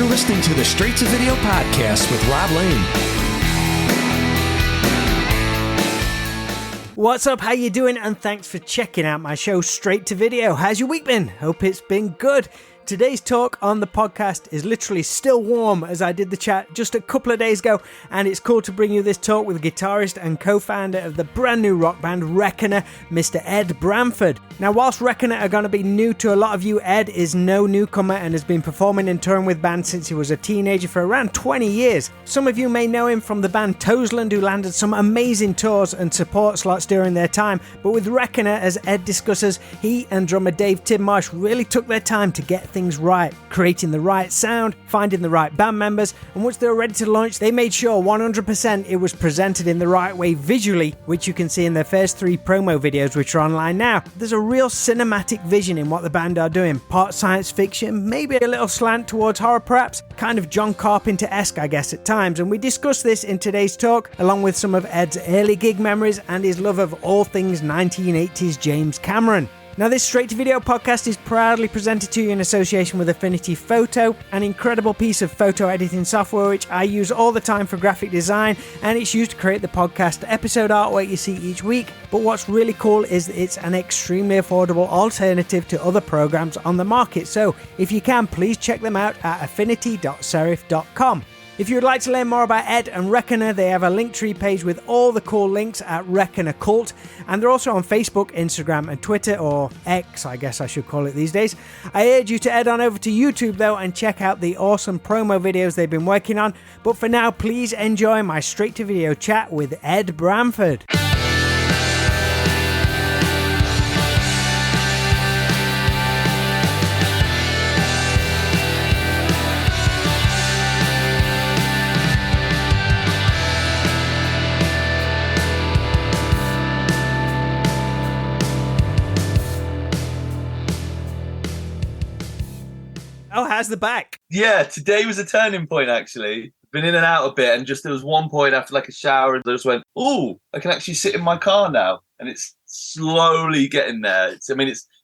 listening to the Straight to Video podcast with Rob Lane. What's up? How you doing? And thanks for checking out my show Straight to Video. How's your week been? Hope it's been good. Today's talk on the podcast is literally still warm as I did the chat just a couple of days ago, and it's cool to bring you this talk with guitarist and co-founder of the brand new rock band Reckoner, Mr. Ed Bramford. Now, whilst Reckoner are going to be new to a lot of you, Ed is no newcomer and has been performing and touring with bands since he was a teenager for around 20 years. Some of you may know him from the band Toesland, who landed some amazing tours and support slots during their time, but with Reckoner, as Ed discusses, he and drummer Dave Tidmarsh really took their time to get things right, creating the right sound, finding the right band members, and once they were ready to launch, they made sure 100% it was presented in the right way visually, which you can see in their first 3 promo videos, which are online now. There's a real cinematic vision in what the band are doing, part science fiction, maybe a little slant towards horror perhaps, kind of John Carpenter-esque I guess at times, and we discuss this in today's talk, along with some of Ed's early gig memories and his love of all things 1980s James Cameron. Now, this Straight to Video podcast is proudly presented to you in association with Affinity Photo, an incredible piece of photo editing software which I use all the time for graphic design, and it's used to create the podcast episode artwork you see each week. But what's really cool is it's an extremely affordable alternative to other programs on the market. So if you can, please check them out at affinity.serif.com. If you would like to learn more about Ed and Reckoner, they have a Linktree page with all the cool links at Reckoner Cult, and they're also on Facebook, Instagram and Twitter, or X I guess I should call it these days. I urge you to head on over to YouTube though and check out the awesome promo videos they've been working on, but for now please enjoy my straight to video chat with Ed Bramford. Oh, how's the back? Yeah, today was a turning point, actually. Been in and out a bit, and just there was one point after like a shower, and I just went, "Oh, I can actually sit in my car now," and it's slowly getting there.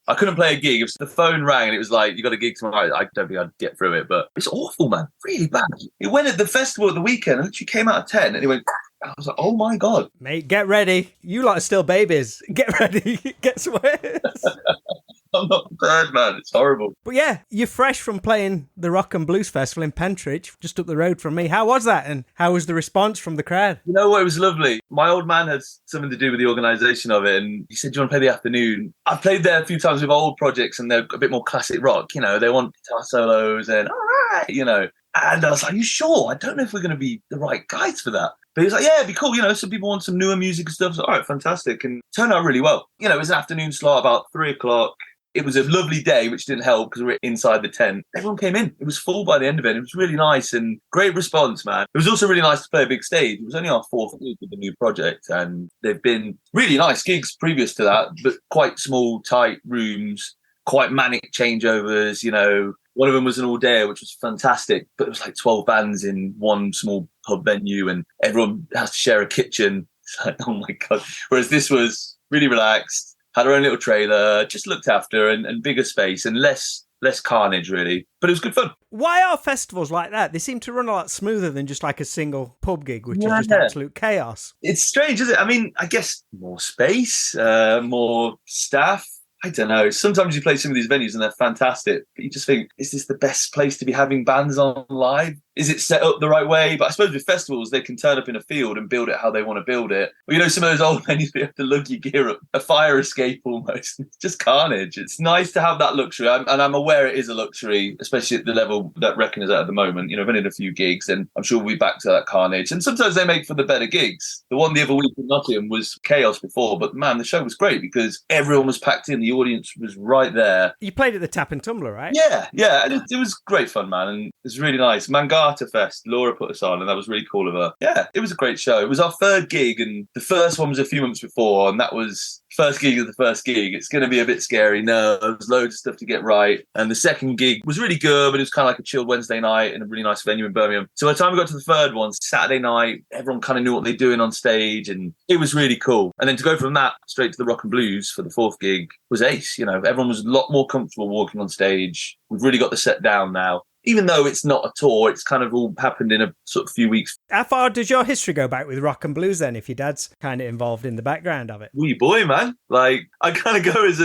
I couldn't play a gig. If the phone rang and it was like, "You got a gig tomorrow," I don't think I'd get through it, but it's awful, man. Really bad. It went at the festival at the weekend, and literally came out of 10, and it went. I was like, "Oh my god, mate, get ready! You lot are still babies. Get ready. Get sweat." I'm not prepared, man. It's horrible. But yeah, you're fresh from playing the Rock and Blues Festival in Pentridge, just up the road from me. How was that, and how was the response from the crowd? You know what? It was lovely. My old man had something to do with the organisation of it, and he said, "Do you want to play the afternoon?" I've played there a few times with old projects, and they're a bit more classic rock. You know, they want guitar solos and all right, you know. And I was like, "Are you sure? I don't know if we're going to be the right guys for that." But he was like, "Yeah, it'd be cool. You know, some people want some newer music and stuff." I was like, "All right, fantastic." And it turned out really well. You know, it was an afternoon slot about 3:00. It was a lovely day, which didn't help because we were inside the tent. Everyone came in. It was full by the end of it. It was really nice and great response, man. It was also really nice to play a big stage. It was only our 4th gig with the new project, and they've been really nice gigs previous to that, but quite small, tight rooms, quite manic changeovers, you know. One of them was an all-dayer, which was fantastic, but it was like 12 bands in one small pub venue, and everyone has to share a kitchen. It's like, oh my God. Whereas this was really relaxed. Had our own little trailer, just looked after, and bigger space and less carnage, really. But it was good fun. Why are festivals like that? They seem to run a lot smoother than just like a single pub gig, which is just absolute chaos. It's strange, isn't it? I mean, I guess more space, more staff. I don't know. Sometimes you play some of these venues and they're fantastic, but you just think, is this the best place to be having bands on live? Is it set up the right way? But I suppose with festivals, they can turn up in a field and build it how they want to build it. Well, you know, some of those old venues, you have to lug your gear up, a fire escape almost. It's just carnage. It's nice to have that luxury. And I'm aware it is a luxury, especially at the level that Reckoner's at the moment. You know, I've been in a few gigs and I'm sure we'll be back to that carnage. And sometimes they make for the better gigs. The one the other week in Nottingham was chaos before, but man, the show was great because everyone was packed in. The audience was right there. You played at the Tap and Tumbler, right? Yeah. And it was great fun, man. And it was really nice. Mangata Fest, Laura put us on, and that was really cool of her. Yeah, it was a great show. It was our 3rd gig, and the first one was a few months before, and that was first gig of the first gig. It's going to be a bit scary. No, there's loads of stuff to get right. And the second gig was really good, but it was kind of like a chilled Wednesday night in a really nice venue in Birmingham. So by the time we got to the 3rd one, Saturday night, everyone kind of knew what they're doing on stage, and it was really cool. And then to go from that straight to the Rock and Blues for the 4th gig was ace. You know, everyone was a lot more comfortable walking on stage. We've really got the set down now. even though it's not a tour, it's kind of all happened in a sort of few weeks. How far does your history go back with rock and blues then, if your dad's kind of involved in the background of it? Wee boy, man. Like, I kind of go as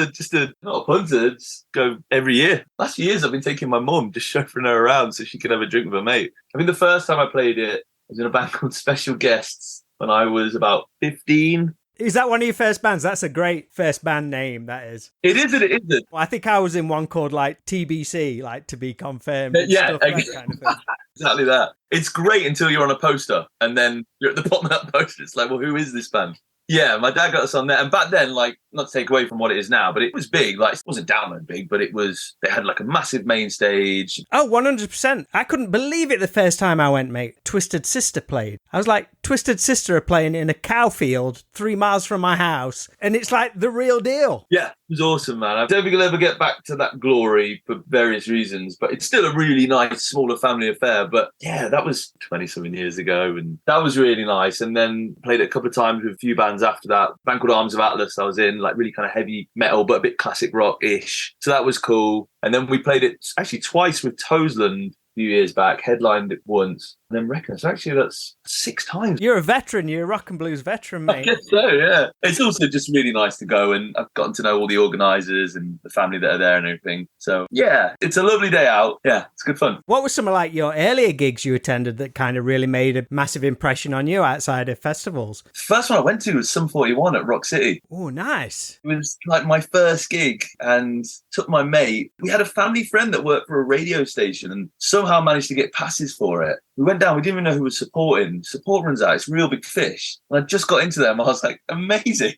not a punter, just go every year. Last few years, I've been taking my mum, just chauffeuring her around so she could have a drink with her mate. I think the first time I played it, I was in a band called Special Guests when I was about 15. Is that one of your first bands? That's a great first band name, that is. It is and it isn't. Well, I think I was in one called like TBC, like to be confirmed. Yeah, stuff, that kind of thing. Exactly that. It's great until you're on a poster and then you're at the bottom of that poster. It's like, well, who is this band? Yeah, my dad got us on there. And back then, like, not to take away from what it is now, but it was big. Like, it wasn't download big, but they had like a massive main stage. Oh, 100%. I couldn't believe it the first time I went, mate. Twisted Sister played. I was like, Twisted Sister are playing in a cow field 3 miles from my house. And it's like the real deal. Yeah, it was awesome, man. I don't think I'll ever get back to that glory for various reasons, but it's still a really nice, smaller family affair. But yeah, that was 20-something years ago. And that was really nice. And then played it a couple of times with a few bands after that. A band called Arms of Atlas I was in, like really kind of heavy metal, but a bit classic rock-ish. So that was cool. And then we played it actually twice with Toesland a few years back, headlined it once, and then Reckon. So actually that's 6 times. You're a veteran. You're a rock and blues veteran, mate. I guess so, yeah. It's also just really nice to go, and I've gotten to know all the organisers and the family that are there and everything. So yeah, it's a lovely day out. Yeah, it's good fun. What were some of like your earlier gigs you attended that kind of really made a massive impression on you outside of festivals? The first one I went to was Sum 41 at Rock City. Oh, nice. It was like my first gig, and took my mate. We had a family friend that worked for a radio station and somehow managed to get passes for it. We went down, we didn't even know who was supporting. Support runs out, it's real big fish. And I just got into them, I was like, amazing.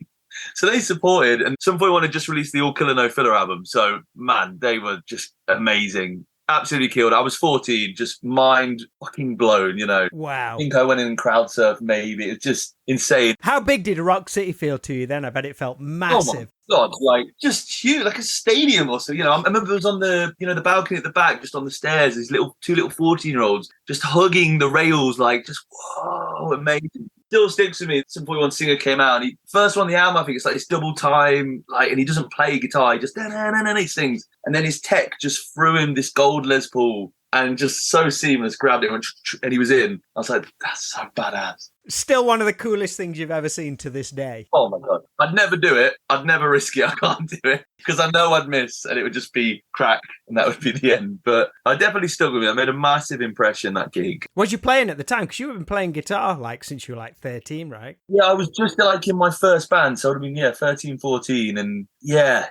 So they supported, and Sum 41 had just released the All Killer No Filler album. So man, they were just amazing. Absolutely killed. I was 14, just mind fucking blown, you know. Wow. I think I went in crowd surf, maybe. It's just insane. How big did Rock City feel to you then? I bet it felt massive. Oh my God, like just huge, like a stadium or so. You know, I remember it was on the, the balcony at the back, just on the stairs, these two little 14-year-olds just hugging the rails, like just, whoa, amazing. Still sticks with me. Some point one singer came out, and first one on the album, I think it's like this double time, like, and he doesn't play guitar, he just he sings, and then his tech just threw him this gold Les Paul, and just so seamless, grabbed it and he was in. I was like, that's so badass. Still one of the coolest things you've ever seen to this day. Oh my God. I'd never do it. I'd never risk it. I can't do it because I know I'd miss and it would just be crack and that would be the end. But I definitely stuck with it. I made a massive impression, that gig. Was you playing at the time? Because you've been playing guitar like since you were like 13, right? Yeah, I was just like in my first band. So I would have been, 13, 14. And yeah,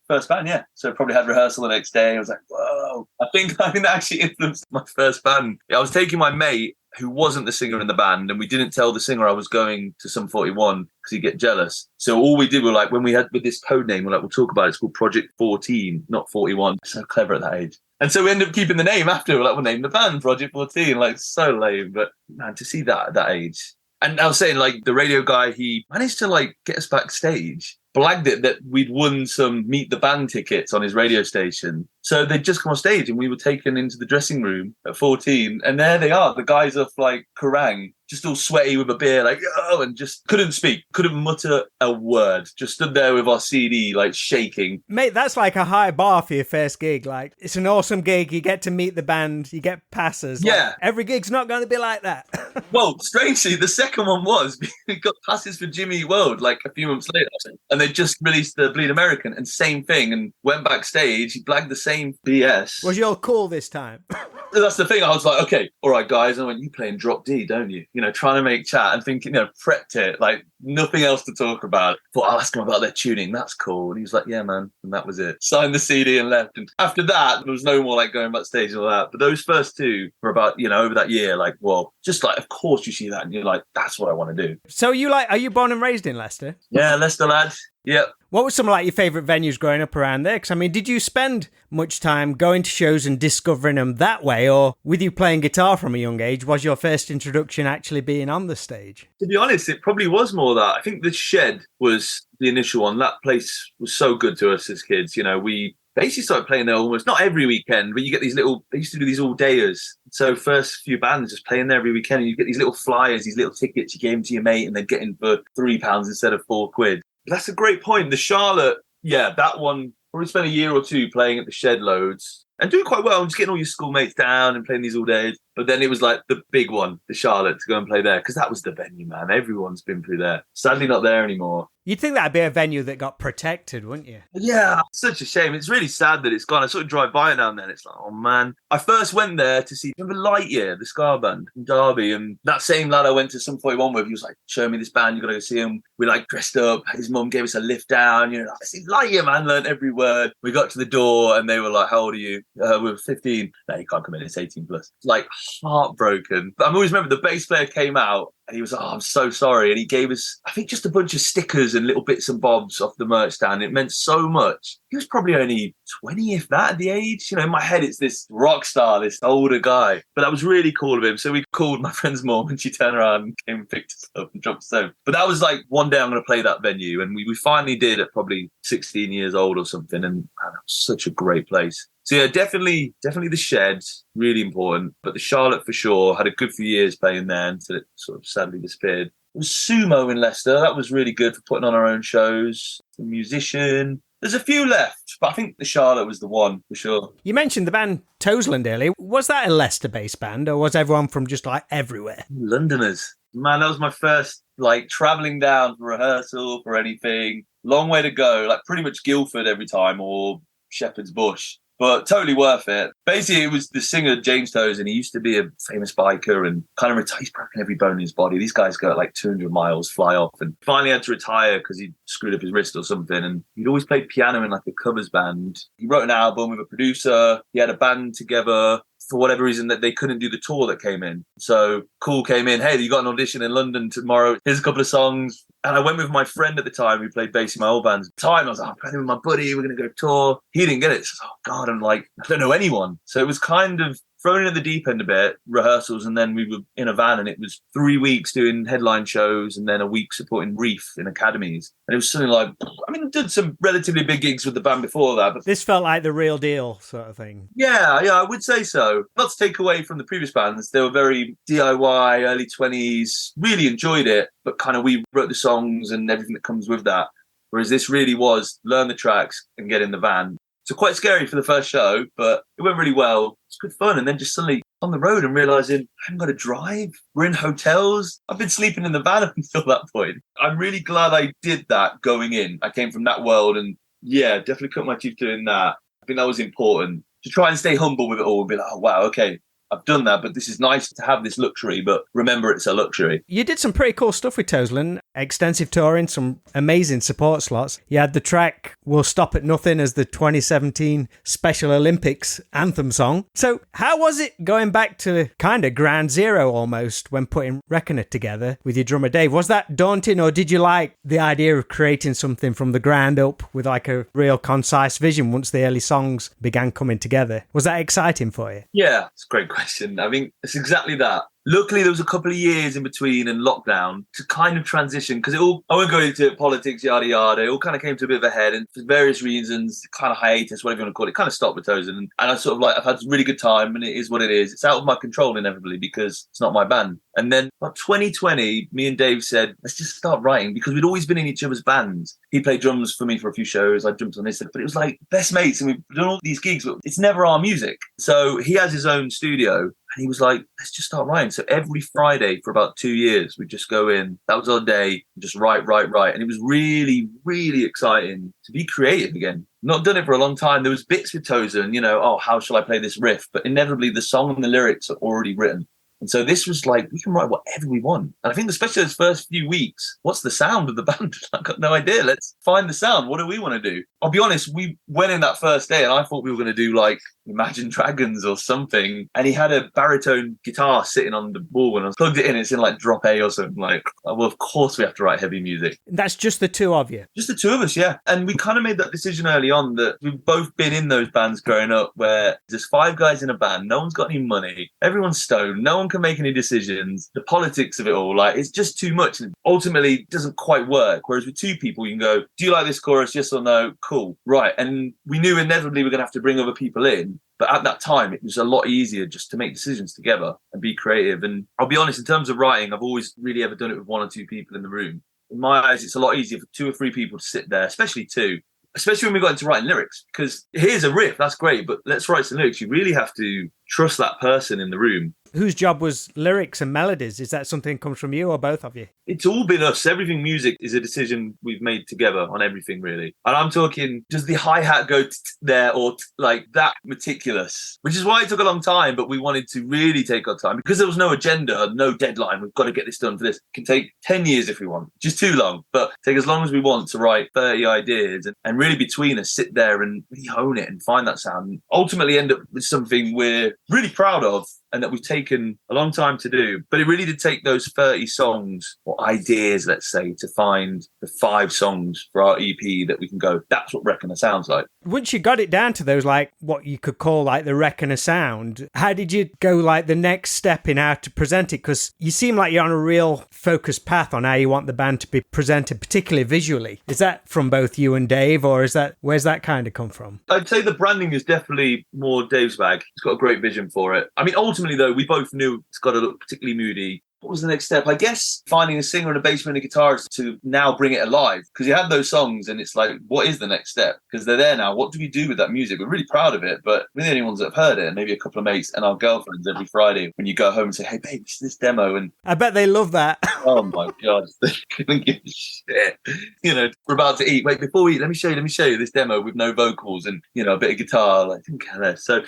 first band, yeah. So I probably had rehearsal the next day. I was like, whoa. I think that actually influenced my first band. Yeah, I was taking my mate who wasn't the singer in the band, and we didn't tell the singer I was going to Sum 41 because he'd get jealous. So all we did were like, when we had with this code name, we're like, we'll talk about it. It's called Project 14, not 41. So clever at that age. And so we ended up keeping the name after. We're like, we'll name the band Project 14. Like, so lame. But man, to see that at that age. And I was saying, like, the radio guy, he managed to like get us backstage, blagged it that we'd won some Meet the Band tickets on his radio station. So they'd just come on stage and we were taken into the dressing room at 14. And there they are, the guys off like Kerrang, just all sweaty with a beer, like, oh, and just couldn't speak, couldn't mutter a word. Just stood there with our CD, like shaking. Mate, that's like a high bar for your first gig. Like, it's an awesome gig. You get to meet the band, you get passes. Yeah. Like, every gig's not going to be like that. Well, strangely, the second one was, we got passes for Jimmy Eat World like a few months later. And they just released the Bleed American and same thing, and went backstage, he blagged the same BS. Was you all cool this time? That's the thing. I was like, okay, all right, guys. I went, you playing drop D, don't you? You know, trying to make chat and thinking, prepped it, like nothing else to talk about. Thought I'll ask him about their tuning. That's cool. And he was like, yeah, man. And that was it. Signed the CD and left. And after that, there was no more like going backstage and all that. But those first two were about, over that year, like, well, just like, of course you see that and you're like, that's what I want to do. So are you born and raised in Leicester? Yeah, Leicester lad. Yep. What were some of like your favourite venues growing up around there? Because I mean, did you spend much time going to shows and discovering them that way, or with you playing guitar from a young age, was your first introduction actually being on the stage? To be honest, it probably was more that. I think the Shed was the initial one. That place was so good to us as kids. We basically started playing there almost not every weekend, but you get these little, they used to do these all-dayers. So first few bands just playing there every weekend, and you get these little flyers, these little tickets, you gave them to your mate and they'd get in for £3 instead of £4. That's a great point. The Charlotte, that one, probably spent a year or two playing at the Shed loads. and doing quite well. And just getting all your schoolmates down and playing these all day. But then it was like the big one, the Charlotte, to go and play there, because that was the venue, man. Everyone's been through there. Sadly, not there anymore. You'd think that'd be a venue that got protected, wouldn't you? Yeah, such a shame. It's really sad that it's gone. I sort of drive by it now and then. It's like, oh man. I first went there to see, remember Lightyear, the ska band in Derby, and that same lad I went to Sum 41 with, he was like, show me this band, you got to go see him. We like dressed up. His mum gave us a lift down. You know, I see Lightyear, man, learned every word. We got to the door and they were like, how old are you? We were 15. No, you can't come in, it's 18 plus. It's like heartbroken. But I always remember the bass player came out and he was like, oh, I'm so sorry. And he gave us, I think, just a bunch of stickers and little bits and bobs off the merch stand. It meant so much. He was probably only 20, if that, at the age. You know, in my head, it's this rock star, this older guy. But that was really cool of him. So we called my friend's mom and she turned around and came and picked us up and dropped us home. But that was like, one day I'm going to play that venue. And we finally did at probably 16 years old or something. And man, that was such a great place. So yeah, definitely the Shed, really important. But the Charlotte for sure, had a good few years playing there until it sort of sadly disappeared. It was Sumo in Leicester. That was really good for putting on our own shows. The Musician. There's a few left, but I think the Charlotte was the one for sure. You mentioned the band Toesland earlier. Was that a Leicester-based band, or was everyone from just like everywhere? Londoners. Man, that was my first like travelling down for rehearsal, for anything. Long way to go, like pretty much Guildford every time or Shepherd's Bush. But totally worth it. Basically, it was the singer, James Toes, and he used to be a famous biker and kind of retired. He's broken every bone in his body. These guys go at like 200 miles, fly off, and finally had to retire because he screwed up his wrist or something. And he'd always played piano in like a covers band. He wrote an album with a producer. He had a band together. For whatever reason, that they couldn't do the tour that came in. So Cool came in, hey, you got an audition in London tomorrow. Here's a couple of songs. And I went with my friend at the time who played bass in my old band. At the time, I was like, I'm playing with my buddy. We're going to go tour. He didn't get it. So I was, oh, God, I'm like, I don't know anyone. So it was kind of thrown into the deep end a bit, rehearsals, and then we were in a van and it was 3 weeks doing headline shows and then a week supporting Reef in academies. And it was something like, I mean, I did some relatively big gigs with the band before that. But this felt like the real deal sort of thing. Yeah, I would say so. Not to take away from the previous bands. They were very DIY, early 20s, really enjoyed it, but kind of we wrote the songs and everything that comes with that. Whereas this really was learn the tracks and get in the van. So quite scary for the first show, but it went really well. It's good fun. And then just suddenly on the road and realizing I haven't got to drive. We're in hotels. I've been sleeping in the van up until that point. I'm really glad I did that going in. I came from that world and yeah, definitely cut my teeth doing that. I think that was important to try and stay humble with it all and be like, oh, wow, okay, I've done that, but this is nice to have this luxury, but remember it's a luxury. You did some pretty cool stuff with Toesland, extensive touring, some amazing support slots. You had the track We'll Stop at Nothing as the 2017 Special Olympics anthem song. So how was it going back to kind of ground zero almost when putting Reckoner together with your drummer Dave? Was that daunting, or did you like the idea of creating something from the ground up with like a real concise vision once the early songs began coming together? Was that exciting for you? Yeah, it's a great question. I mean, it's exactly that. Luckily, there was a couple of years in between and lockdown to kind of transition because I won't go into politics, yada, yada. It all kind of came to a bit of a head and for various reasons, kind of hiatus, whatever you want to call it, kind of stopped with Toesland. And I sort of like, I've had a really good time and it is what it is. It's out of my control inevitably because it's not my band. And then about 2020, me and Dave said, let's just start writing because we'd always been in each other's bands. He played drums for me for a few shows. I jumped on his, but it was like best mates and we've done all these gigs, but it's never our music. So he has his own studio. And he was like, let's just start writing. So every Friday for about 2 years, we'd just go in. That was our day, just write. And it was really, really exciting to be creative again. Not done it for a long time. There was bits with Toesland, oh, how shall I play this riff? But inevitably, the song and the lyrics are already written. And so this was like, we can write whatever we want. And I think especially those first few weeks, what's the sound of the band? I've got no idea. Let's find the sound. What do we want to do? I'll be honest, we went in that first day and I thought we were going to do like Imagine Dragons or something. And he had a baritone guitar sitting on the wall and I plugged it in. It's in like drop A or something. Like, well, of course we have to write heavy music. That's just the two of you? Just the two of us, yeah. And we kind of made that decision early on that we've both been in those bands growing up where there's 5 guys in a band. No one's got any money. Everyone's stoned. No one can make any decisions. The politics of it all, like, it's just too much. And ultimately, it doesn't quite work. Whereas with 2 people, you can go, do you like this chorus? Yes or no? Cool. Right. And we knew inevitably we're going to have to bring other people in. But at that time, it was a lot easier just to make decisions together and be creative. And I'll be honest, in terms of writing, I've always really ever done it with 1 or 2 people in the room. In my eyes, it's a lot easier for 2 or 3 people to sit there, especially 2, especially when we got into writing lyrics, because here's a riff, that's great, but let's write some lyrics. You really have to trust that person in the room. Whose job was lyrics and melodies? Is that something that comes from you or both of you? It's all been us. Everything music is a decision we've made together on everything, really. And I'm talking, does the hi-hat go there or like that meticulous? Which is why it took a long time, but we wanted to really take our time because there was no agenda, no deadline. We've got to get this done for this. It can take 10 years if we want, just too long, but take as long as we want to write 30 ideas and really between us sit there and really hone it and find that sound and ultimately end up with something we're really proud of and that we've taken a long time to do. But it really did take those 30 songs or ideas, let's say, to find the 5 songs for our EP that we can go, that's what Reckoner sounds like. Once you got it down to those, like what you could call like the Reckoner sound, how did you go like the next step in how to present it? Because you seem like you're on a real focused path on how you want the band to be presented, particularly visually. Is that from both you and Dave, or where's that kind of come from? I'd say the branding is definitely more Dave's bag. He's got a great vision for it. I mean, ultimately, though, we both knew it's got to look particularly moody. What was the next step? I guess finding a singer and a bassman and a guitarist to now bring it alive. Because you have those songs and it's like, what is the next step? Because they're there now. What do we do with that music? We're really proud of it, but we're the only ones that have heard it. And maybe a couple of mates and our girlfriends every Friday when you go home and say, hey, babe, this is this demo. And I bet they love that. oh my God, they couldn't give a shit. You know, we're about to eat. Wait, before we eat, let me show you this demo with no vocals and, you know, a bit of guitar. Like, think of this. So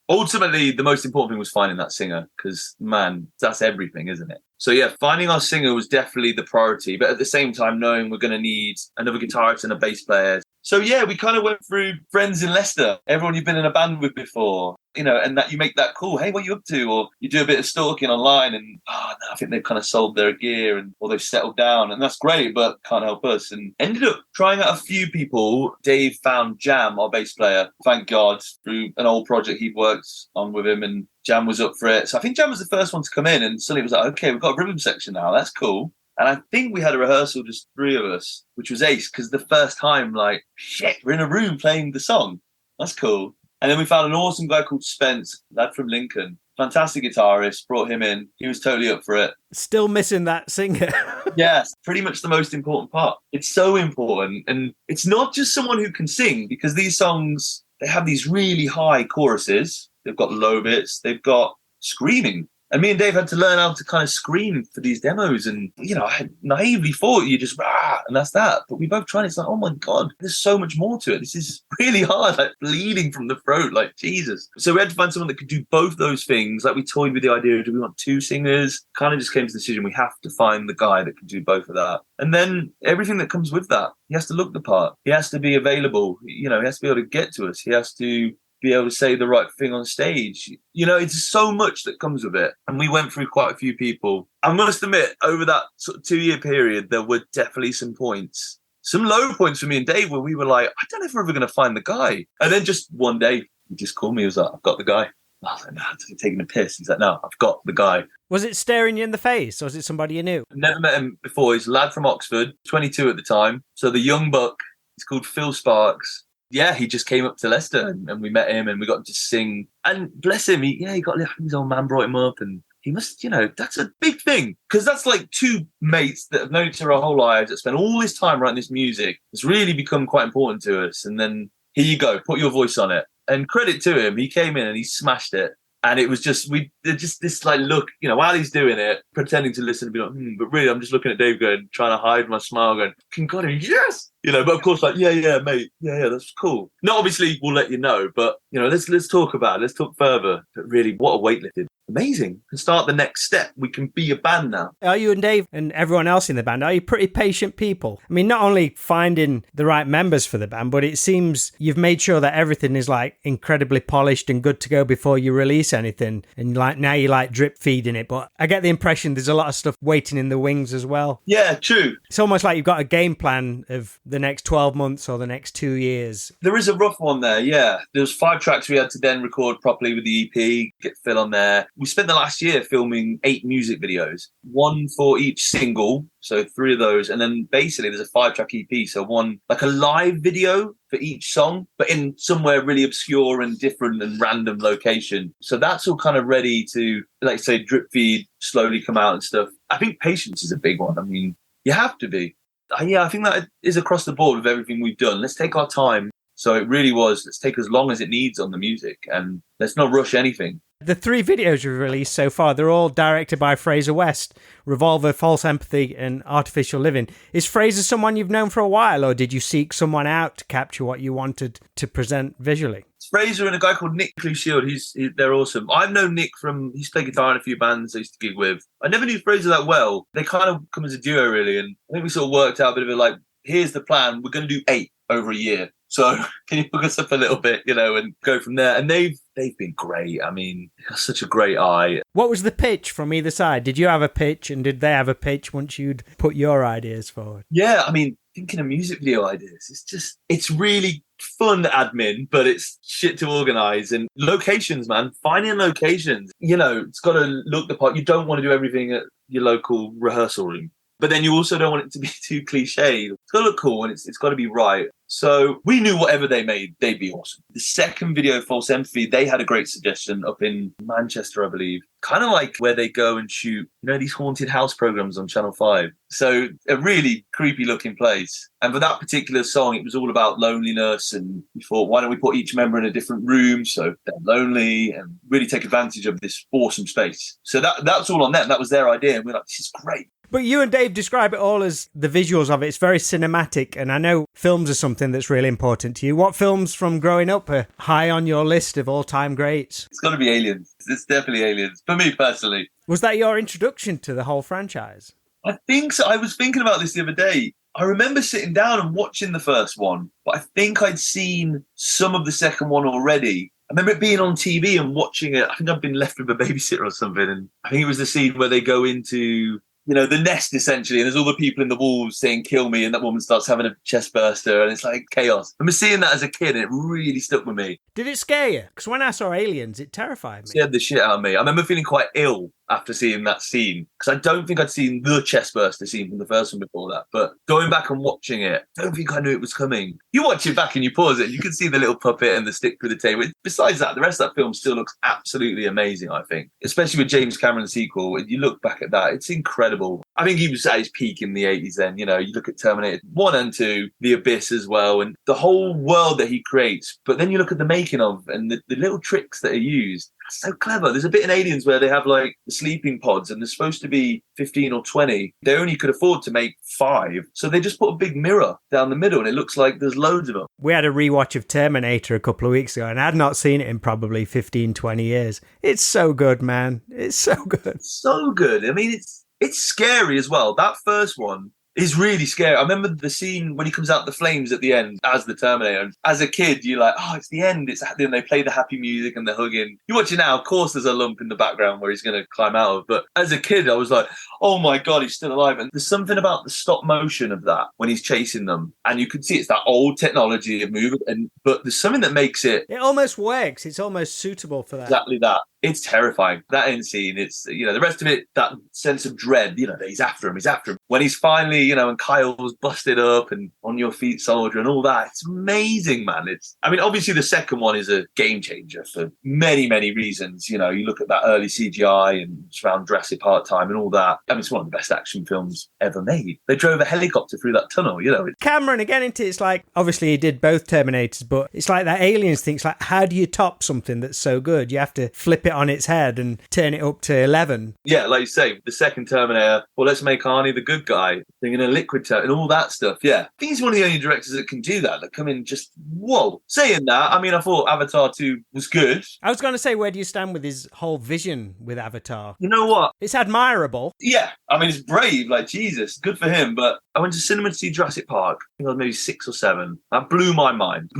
ultimately, the most important thing was finding that singer because, man, that's everything, isn't it? So, yeah, finding our singer was definitely the priority. But at the same time, knowing we're going to need another guitarist and a bass player. So, yeah, we kind of went through friends in Leicester, everyone you've been in a band with before, you know, and that you make that call. Hey, what are you up to? Or you do a bit of stalking online and, no, I think they've kind of sold their gear or they've settled down. And that's great, but can't help us. And ended up trying out a few people. Dave found Jam, our bass player, thank God, through an old project he'd worked on with him. And Jam was up for it. So I think Jam was the first one to come in and suddenly it was like, okay, we've got a rhythm section now. That's cool. And I think we had a rehearsal, just 3 of us, which was ace because the first time, like, shit, we're in a room playing the song. That's cool. And then we found an awesome guy called Spence, lad from Lincoln. Fantastic guitarist, brought him in. He was totally up for it. Still missing that singer. Yes, pretty much the most important part. It's so important. And it's not just someone who can sing because these songs, they have these really high choruses. They've got low bits. They've got screaming. And me and Dave had to learn how to kind of scream for these demos. And, you know, I had naively thought you just, rah, and that's that. But we both tried it. It's like, oh my God, there's so much more to it. This is really hard, like bleeding from the throat, like Jesus. So we had to find someone that could do both those things. Like we toyed with the idea, do we want 2 singers? Kind of just came to the decision we have to find the guy that can do both of that. And then everything that comes with that. He has to look the part. He has to be available. You know, he has to be able to get to us. He has to be able to say the right thing on stage. You know, it's so much that comes with it. And we went through quite a few people. I must admit, over that sort of 2-year period, there were definitely some points, some low points for me and Dave where we were like, I don't know if we're ever going to find the guy. And then just one day, he just called me. He was like, I've got the guy. I was like, no, I'm taking a piss. He's like, no, I've got the guy. Was it staring you in the face or was it somebody you knew? Never met him before. He's a lad from Oxford, 22 at the time. So the young buck, he's called Phil Sparks. Yeah, he just came up to Leicester and we met him and we got him to sing. And bless him, he got his old man brought him up and he must, you know, that's a big thing because that's like 2 mates that have known each other our whole lives that spend all this time writing this music. It's really become quite important to us. And then here you go, put your voice on it. And credit to him, he came in and he smashed it. And it was just, just this like look, you know, while he's doing it, pretending to listen and be like, but really, I'm just looking at Dave going, trying to hide my smile going, King God, yes! You know, but of course, like, yeah, mate. Yeah, that's cool. Not obviously, we'll let you know, but, you know, let's talk about it. Let's talk further. But really, what a weightlifting. Amazing. We can start the next step. We can be a band now. Are you and Dave and everyone else in the band, are you pretty patient people? I mean, not only finding the right members for the band, but it seems you've made sure that everything is like incredibly polished and good to go before you release anything. And like now you like drip feeding it. But I get the impression there's a lot of stuff waiting in the wings as well. Yeah, true. It's almost like you've got a game plan of the next 12 months or the next 2 years. There is a rough one there, yeah. There was 5 tracks we had to then record properly with the EP, get Phil on there. We spent the last year filming 8 music videos, 1 for each single, so 3 of those. And then basically there's a 5-track EP, so 1, like a live video for each song, but in somewhere really obscure and different and random location. So that's all kind of ready to, like say, drip feed, slowly come out and stuff. I think patience is a big one. I mean, you have to be. Yeah, I think that is across the board with everything we've done. Let's take our time. So it really was, let's take as long as it needs on the music and let's not rush anything. The 3 videos you've released so far, they're all directed by Fraser West: Revolver, False Empathy and Artificial Living. Is Fraser someone you've known for a while, or did you seek someone out to capture what you wanted to present visually? It's Fraser and a guy called Nick Shield. They're awesome. I've known Nick he's played guitar in a few bands I used to gig with. I never knew Fraser that well. They kind of come as a duo, really. And I think we sort of worked out a bit of here's the plan. We're going to do 8 over a year. So can you hook us up a little bit, and go from there? And they've been great. I mean, such a great eye. What was the pitch from either side? Did you have a pitch and did they have a pitch once you'd put your ideas forward? Yeah, I mean, thinking of music video ideas, it's really fun admin, but it's shit to organise. And locations, man, finding locations, it's got to look the part. You don't want to do everything at your local rehearsal room. But then you also don't want it to be too cliche. It's got to look cool and it's got to be right. So we knew whatever they made, they'd be awesome. The second video, False Empathy, they had a great suggestion up in Manchester, I believe. Kind of like where they go and shoot, these haunted house programs on Channel 5. So a really creepy looking place. And for that particular song, it was all about loneliness. And we thought, why don't we put each member in a different room so they're lonely and really take advantage of this awesome space. So that's all on them. That was their idea. And we're like, this is great. But you and Dave describe it all as the visuals of it. It's very cinematic, and I know films are something that's really important to you. What films from growing up are high on your list of all-time greats? It's got to be Aliens. It's definitely Aliens, for me personally. Was that your introduction to the whole franchise? I think so. I was thinking about this the other day. I remember sitting down and watching the first one, but I think I'd seen some of the second one already. I remember it being on TV and watching it. I think I'd been left with a babysitter or something, and I think it was the scene where they go into the nest essentially, and there's all the people in the walls saying kill me, and that woman starts having a chest burster and it's like chaos. I remember seeing that as a kid and it really stuck with me. Did it scare you? Because when I saw Aliens, it terrified me. It scared the shit out of me. I remember feeling quite ill after seeing that scene, because I don't think I'd seen the chest burster scene from the first one before that. But going back and watching it, I don't think I knew it was coming. You watch it back and you pause it and you can see the little puppet and the stick through the table. Besides that, the rest of that film still looks absolutely amazing, I think. Especially with James Cameron's sequel. And you look back at that, it's incredible. I think he was at his peak in the 80s then. You look at Terminator 1 and 2, The Abyss as well, and the whole world that he creates. But then you look at the making of and the little tricks that are used. So clever. There's a bit in Aliens where they have the sleeping pods and there's supposed to be 15 or 20. They only could afford to make 5. So they just put a big mirror down the middle and it looks like there's loads of them. We had a rewatch of Terminator a couple of weeks ago and I'd not seen it in probably 15, 20 years. It's so good, man. It's so good. So good. I mean, it's scary as well. That first one is really scary. I remember the scene when he comes out the flames at the end as the Terminator. And as a kid, you're like, oh, it's the end. And they play the happy music and they're hugging. You watch it now, of course, there's a lump in the background where he's going to climb out of. But as a kid, I was like, oh my God, he's still alive. And there's something about the stop motion of that when he's chasing them. And you can see it's that old technology of movement. But there's something that makes it... It almost works. It's almost suitable for that. Exactly that. It's terrifying. That end scene, it's, the rest of it, that sense of dread, that he's after him. When he's finally, and Kyle's busted up and on your feet, soldier, and all that, it's amazing, man. Obviously the second one is a game changer for many, many reasons. You look at that early CGI and it's around Jurassic Park time and all that. It's one of the best action films ever made. They drove a helicopter through that tunnel, Cameron, again, it's like, obviously he did both Terminators, but it's like that Aliens thing. It's like, how do you top something that's so good? You have to flip it on its head and turn it up to 11. Yeah, like you say, the second Terminator, well, let's make Arnie the good guy, thinking a liquid and all that stuff. Yeah, I think he's one of the only directors that can do that come in just, whoa. Saying that, I thought Avatar 2 was good. I was going to say, where do you stand with his whole vision with Avatar? You know what? It's admirable. Yeah, it's brave, Jesus, good for him. But I went to cinema to see Jurassic Park. I think I was maybe 6 or 7. That blew my mind,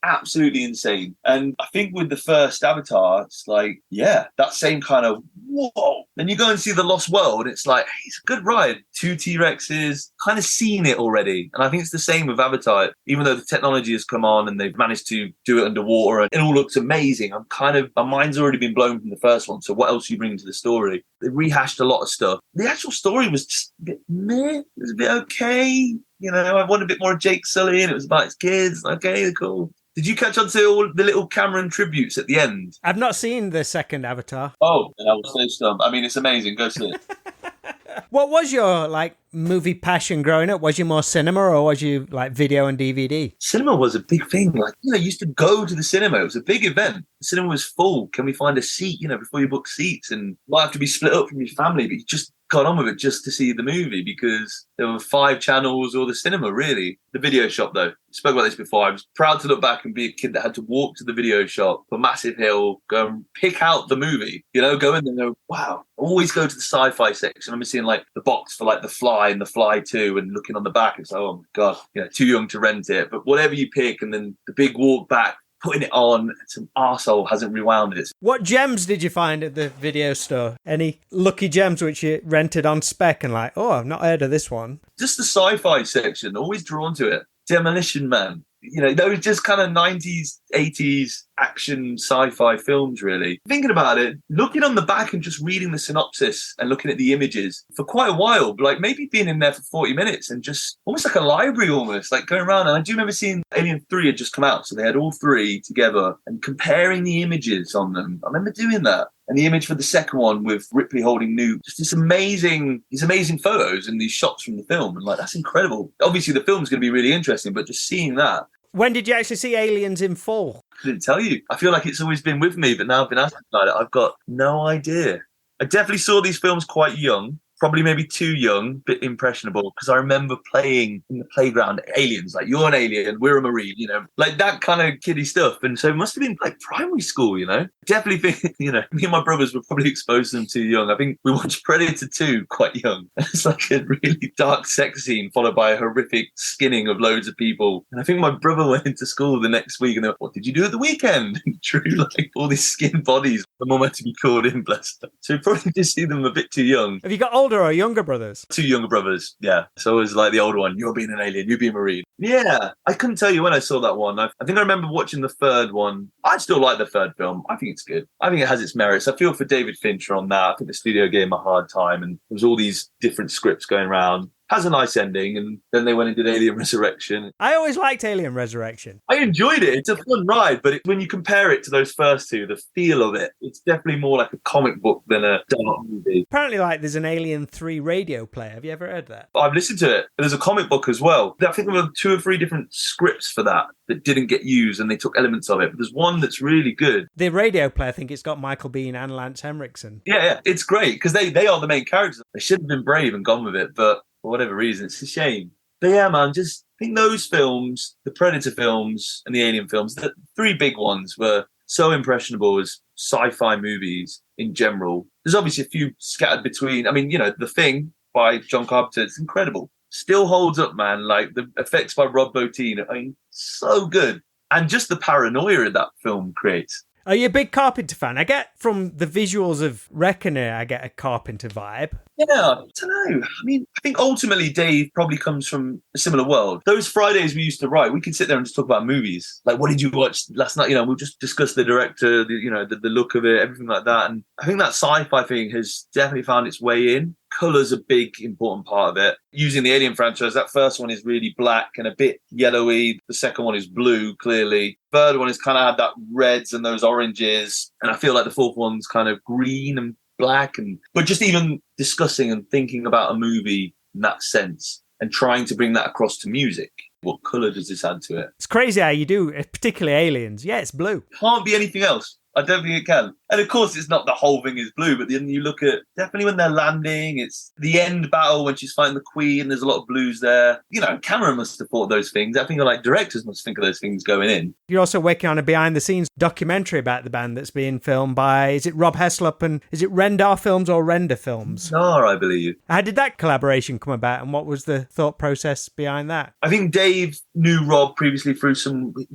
absolutely insane. And I think with the first Avatar, it's that same kind of whoa. Then you go and see The Lost World, it's like, hey, it's a good ride. 2 T-Rexes, kind of seen it already. And I think it's the same with Avatar. Even though the technology has come on and they've managed to do it underwater and it all looks amazing, my mind's already been blown from the first one. So what else are you bringing to the story? They rehashed a lot of stuff. The actual story was just a bit meh. It was a bit okay. I wanted a bit more of Jake Sully and it was about his kids. Okay, cool. Did you catch on to all the little Cameron tributes at the end? I've not seen the second Avatar. Oh, and I was so stumped. It's amazing. Go see it. What was your movie passion growing up? Was you more cinema or was you video and DVD? Cinema was a big thing. You used to go to the cinema. It was a big event. The cinema was full. Can we find a seat, before you book seats? And you might have to be split up from your family, but you just got on with it just to see the movie because there were 5 channels or the cinema, really. The video shop, though. I spoke about this before. I was proud to look back and be a kid that had to walk to the video shop, a massive hill, go and pick out the movie, go in there and go, wow. Always go to the sci-fi section. I remember seeing the box for The Fly and The Fly 2 and looking on the back. It's oh my God, too young to rent it. But whatever you pick, and then the big walk back, putting it on, and some arsehole hasn't rewound it. What gems did you find at the video store? Any lucky gems which you rented on spec and I've not heard of this one? Just the sci-fi section, always drawn to it. Demolition Man. Those just kind of 90s, 80s action sci-fi films, really. Thinking about it, looking on the back and just reading the synopsis and looking at the images for quite a while, maybe being in there for 40 minutes and just almost like a library almost, going around. And I do remember seeing Alien 3 had just come out, so they had all 3 together and comparing the images on them. I remember doing that. And the image for the second one with Ripley holding Newt, just these amazing photos and these shots from the film. And that's incredible. Obviously, the film's going to be really interesting, but just seeing that. When did you actually see Aliens in full? I couldn't tell you. I feel like it's always been with me, but now I've been asked about it. I've got no idea. I definitely saw these films quite young. Probably maybe too young, bit impressionable, because I remember playing in the playground aliens, you're an alien, we're a marine, that kind of kiddie stuff. And so it must have been primary school, Definitely think, me and my brothers were probably exposed to them too young. I think we watched Predator 2 quite young. It's a really dark sex scene followed by a horrific skinning of loads of people. And I think my brother went into school the next week and they were, what did you do at the weekend? True, all these skinned bodies. My mum had to be called in, bless her. So we probably just see them a bit too young. Have you got older or younger brothers? 2 younger brothers, yeah. So I was the older one, you're being an alien, you being a marine. Yeah, I couldn't tell you when I saw that one. I think I remember watching the third one. I still like the third film. I think it's good. I think it has its merits. I feel for David Fincher on that. I think the studio gave him a hard time and there was all these different scripts going around. Has a nice ending, and then they went and did Alien Resurrection. I always liked Alien Resurrection. I enjoyed it. It's a fun ride, but when you compare it to those first 2, the feel of it, it's definitely more like a comic book than a dark movie. Apparently, there's an Alien 3 radio player. Have you ever heard that? I've listened to it. There's a comic book as well. I think there were 2 or 3 different scripts for that didn't get used, and they took elements of it. But there's one that's really good. The radio player, I think it's got Michael Biehn and Lance Henriksen. Yeah, it's great, because they are the main characters. They should have been brave and gone with it, but for whatever reason, it's a shame. But yeah, man, just I think those films, the Predator films and the Alien films, the 3 big ones were so impressionable as sci-fi movies in general. There's obviously a few scattered between. The Thing by John Carpenter, it's incredible. Still holds up, man. The effects by Rob Bottin, so good. And just the paranoia that film creates. Are you a big Carpenter fan? I get from the visuals of Reckoner, I get a Carpenter vibe. Yeah, I don't know. I think ultimately Dave probably comes from a similar world. Those Fridays we used to write, we could sit there and just talk about movies. What did you watch last night? We'll just discuss the director, the look of it, everything like that. And I think that sci-fi thing has definitely found its way in. Colour's a big, important part of it. Using the Alien franchise, that first one is really black and a bit yellowy. The second one is blue, clearly. Third one is kind of had that reds and those oranges. And I feel like the fourth one's kind of green and black. But just even discussing and thinking about a movie in that sense and trying to bring that across to music. What colour does this add to it? It's crazy how you do, particularly Aliens. Yeah, it's blue. Can't be anything else. I don't think it can. And of course, it's not the whole thing is blue, but then you look at definitely when they're landing, it's the end battle when she's fighting the Queen. There's a lot of blues there. Cameron must have thought those things. I think directors must think of those things going in. You're also working on a behind the scenes documentary about the band that's being filmed by, is it Rob Heslop and is it Rendar Films or Render Films? I believe. How did that collaboration come about and what was the thought process behind that? I think Dave knew Rob previously through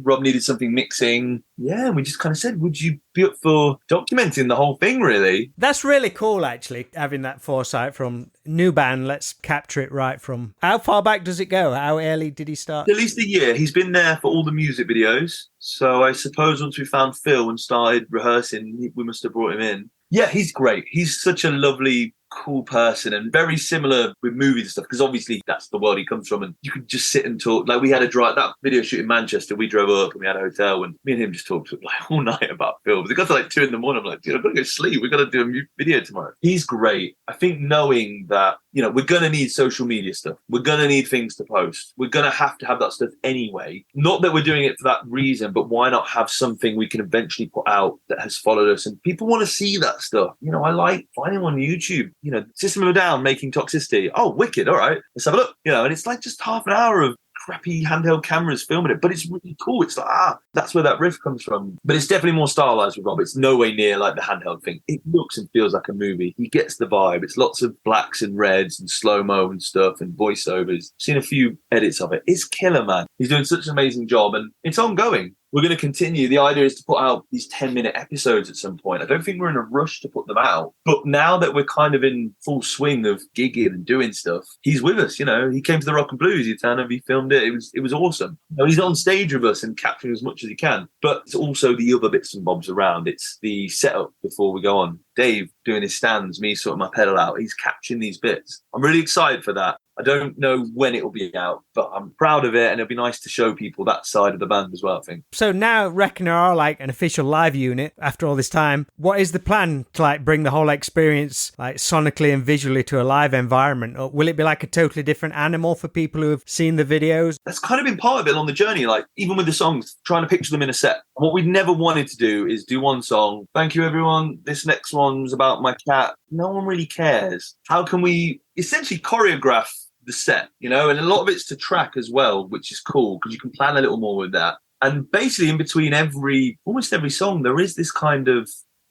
Rob needed something mixing. Yeah, and we just kind of said, would you be up for documenting the whole thing, really? That's really cool, actually, having that foresight from new band, let's capture it right from... How far back does it go? How early did he start? At least a year. He's been there for all the music videos. So I suppose once we found Phil and started rehearsing, we must have brought him in. Yeah, he's great. He's such a lovely cool person, and very similar with movies and stuff, because obviously that's the world he comes from, and you could just sit and talk. Like, we had a drive, that video shoot in Manchester, we drove up and we had a hotel, and me and him just talked like all night about films. It got to like 2 a.m. I'm like, dude, I've got to go sleep, we've got to do a video tomorrow. He's great. I think knowing that, you know, we're going to need social media stuff, we're going to need things to post, we're going to have that stuff anyway. Not that we're doing it for that reason, but why not have something we can eventually put out that has followed us, and people want to see that stuff. You know, I like finding on YouTube, you know, System of a Down making Toxicity. Oh, wicked. All right, let's have a look. You know, and it's like just half an hour of crappy handheld cameras filming it, but it's really cool. It's like, that's where that riff comes from. But it's definitely more stylized with Rob. It's no way near like the handheld thing. It looks and feels like a movie. He gets the vibe. It's lots of blacks and reds and slow-mo and stuff and voiceovers. Seen a few edits of it. It's killer, man. He's doing such an amazing job, and it's ongoing. We're going to continue. The idea is to put out these 10-minute episodes at some point. I don't think we're in a rush to put them out. But now that we're kind of in full swing of gigging and doing stuff, he's with us. You know, he came to the Rock and Blues. He filmed it. It was awesome. You know, he's on stage with us and capturing as much as he can. But it's also the other bits and bobs around. It's the setup before we go on. Dave doing his stands, me sorting my pedal out. He's capturing these bits. I'm really excited for that. I don't know when it will be out, but I'm proud of it, and it'll be nice to show people that side of the band as well, I think. So now Reckoner are like an official live unit after all this time. What is the plan to like bring the whole experience like sonically and visually to a live environment? Or will it be like a totally different animal for people who have seen the videos? That's kind of been part of it on the journey, like even with the songs, trying to picture them in a set. What we never wanted to do is do one song, thank you everyone, this next one's about my cat. No one really cares. How can we essentially choreograph the set, you know? And a lot of it's to track as well, which is cool because you can plan a little more with that. And basically in between almost every song, there is this kind of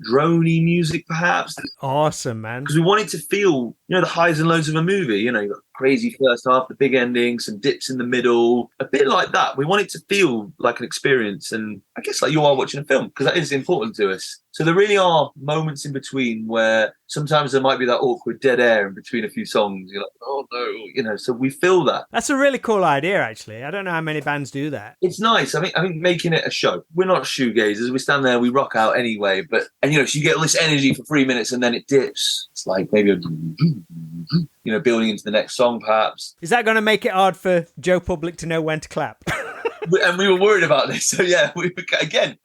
droney music, perhaps. Awesome, man. Because we wanted to feel, you know, the highs and lows of a movie. You know, you've got crazy first half, the big ending, some dips in the middle, a bit like that. We want it to feel like an experience, and I guess like you are watching a film, because that is important to us. So there really are moments in between where sometimes there might be that awkward dead air in between a few songs. You're like, oh no, you know, so we feel that. That's a really cool idea, actually. I don't know how many bands do that. It's nice. I think making it a show. We're not shoegazers. We stand there, we rock out anyway, and you know, so you get all this energy for 3 minutes and then it dips. It's like maybe you know, building into the next song, perhaps. Is that going to make it hard for Joe Public to know when to clap? And we were worried about this. So yeah, we're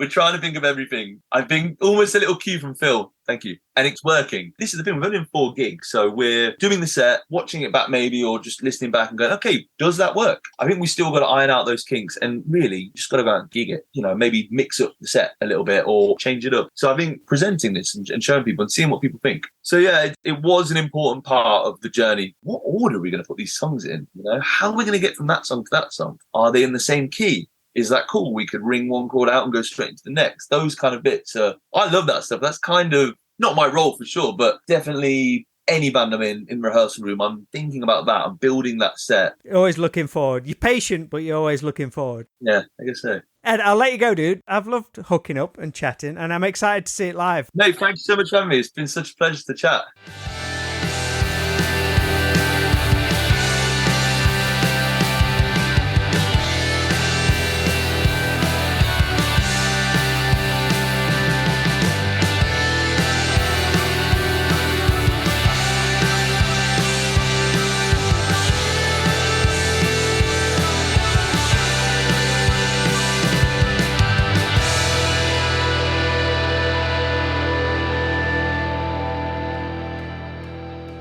trying to think of everything. I've been almost a little cue from Phil. Thank you. And it's working. This is the thing. We've only done 4 gigs. So we're doing the set, watching it back maybe, or just listening back and going, okay, does that work? I think we still got to iron out those kinks, and really just got to go out and gig it. You know, maybe mix up the set a little bit or change it up. So I think presenting this and showing people and seeing what people think. So yeah, it was an important part of the journey. What order are we going to put these songs in? You know, how are we going to get from that song to that song? Are they in the same key? Is that cool? We could ring one chord out and go straight into the next. Those kind of bits. I love that stuff. That's kind of not my role for sure, but definitely any band I'm in rehearsal room, I'm thinking about that. I'm building that set. You're always looking forward. You're patient, but you're always looking forward. Yeah, I guess so. Ed, I'll let you go, dude. I've loved hooking up and chatting, and I'm excited to see it live. Mate, thank you so much for having me. It's been such a pleasure to chat.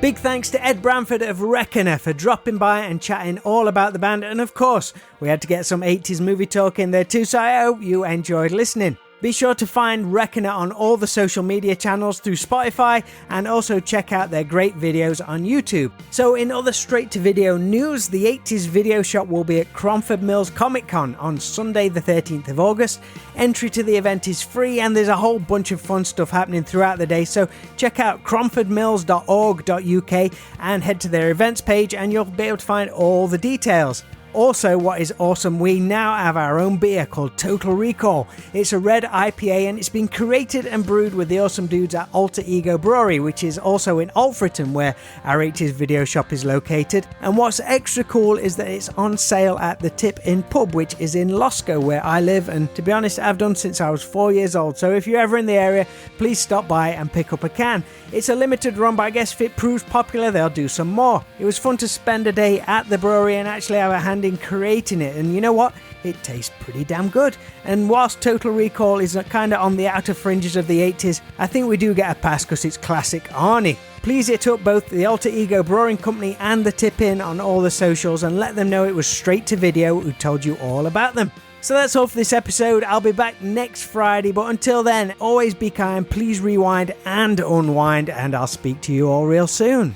Big thanks to Ed Bramford of Reckoner for dropping by and chatting all about the band, and of course, we had to get some 80s movie talk in there too, so I hope you enjoyed listening. Be sure to find Reckoner on all the social media channels through Spotify, and also check out their great videos on YouTube. So in other straight-to-video news, the 80s Video Shop will be at Cromford Mills Comic Con on Sunday the 13th of August. Entry to the event is free, and there's a whole bunch of fun stuff happening throughout the day, so check out cromfordmills.org.uk and head to their events page and you'll be able to find all the details. Also, what is awesome, we now have our own beer called Total Recall. It's a red IPA and it's been created and brewed with the awesome dudes at Alter Ego Brewery, which is also in Alfreton, where our 80s video shop is located. And what's extra cool is that it's on sale at the Tip Inn pub, which is in Losco, where I live, and to be honest, I've done since I was 4 years old. So if you're ever in the area, please stop by and pick up a can. It's a limited run, but I guess if it proves popular, they'll do some more. It was fun to spend a day at the brewery and actually have a hand in creating it, and you know what? It tastes pretty damn good. And whilst Total Recall is kind of on the outer fringes of the 80s, I think we do get a pass because it's classic Arnie. Please hit up both the Alter Ego Brewing Company and the Tip Inn on all the socials and let them know it was Straight to Video who told you all about them. So that's all for this episode. I'll be back next Friday, but until then, always be kind, please rewind and unwind, and I'll speak to you all real soon.